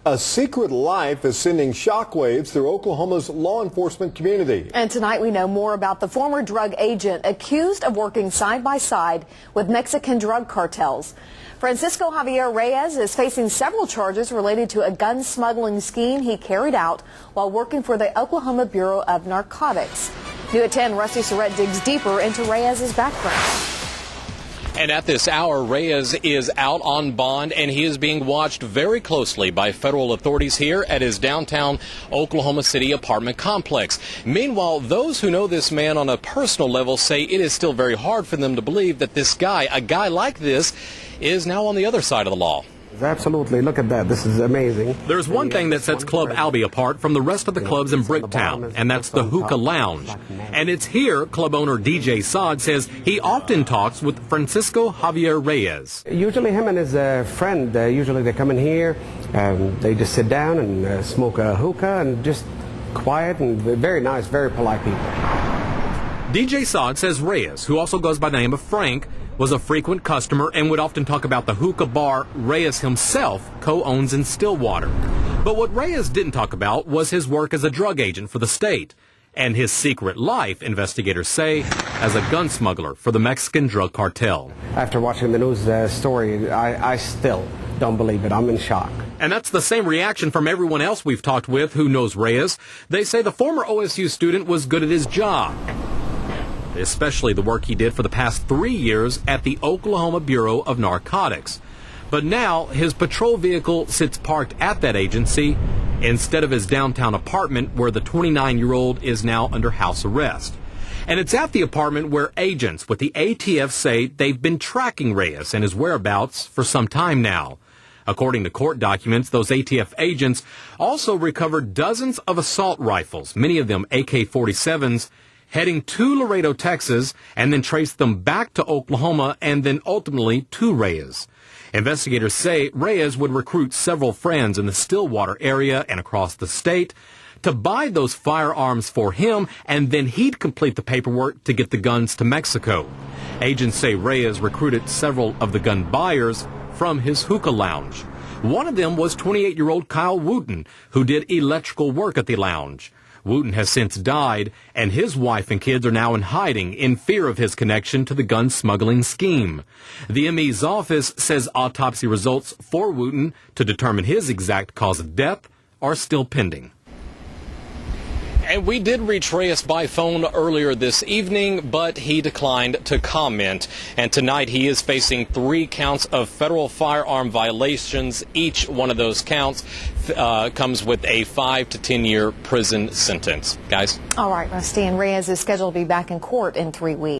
A secret life is sending shockwaves through Oklahoma's law enforcement community. And tonight we know more about the former drug agent accused of working side by side with Mexican drug cartels. Francisco Javier Reyes is facing several charges related to a gun smuggling scheme he carried out while working for the Oklahoma Bureau of Narcotics. New at 10, Rusty Surrett digs deeper into Reyes' background. And at this hour, Reyes is out on bond, and he is being watched very closely by federal authorities here at his downtown Oklahoma City apartment complex. Meanwhile, those who know this man on a personal level say it is still very hard for them to believe that this guy, a guy like this, is now on the other side of the law. Absolutely. Look at that. This is amazing. There's one thing that sets Club Albee apart from the rest of the clubs in Bricktown, and that's the Hookah Lounge. And it's here club owner DJ Saad says he often talks with Francisco Javier Reyes. Usually him and his friend, usually they come in here, they just sit down and smoke a hookah and just quiet and very nice, very polite people. DJ Saad says Reyes, who also goes by the name of Frank, was a frequent customer and would often talk about the hookah bar Reyes himself co-owns in Stillwater. But what Reyes didn't talk about was his work as a drug agent for the state and his secret life, investigators say, as a gun smuggler for the Mexican drug cartel. After watching the news story, I still don't believe it. I'm in shock. And that's the same reaction from everyone else we've talked with who knows Reyes. They say the former OSU student was good at his job, especially the work he did for the past 3 years at the Oklahoma Bureau of Narcotics. But now his patrol vehicle sits parked at that agency instead of his downtown apartment where the 29-year-old is now under house arrest. And it's at the apartment where agents with the ATF say they've been tracking Reyes and his whereabouts for some time now. According to court documents, those ATF agents also recovered dozens of assault rifles, many of them AK-47s, heading to Laredo, Texas, and then traced them back to Oklahoma and then ultimately to Reyes. Investigators say Reyes would recruit several friends in the Stillwater area and across the state to buy those firearms for him, and then he'd complete the paperwork to get the guns to Mexico. Agents say Reyes recruited several of the gun buyers from his hookah lounge. One of them was 28-year-old Kyle Wooten, who did electrical work at the lounge. Wooten has since died, and his wife and kids are now in hiding in fear of his connection to the gun smuggling scheme. The ME's office says autopsy results for Wooten to determine his exact cause of death are still pending. And we did reach Reyes by phone earlier this evening, but he declined to comment. And tonight he is facing 3 counts of federal firearm violations. Each one of those counts comes with a 5 to 10-year prison sentence. Guys? All right, Rusty. And Reyes is scheduled to be back in court in 3 weeks.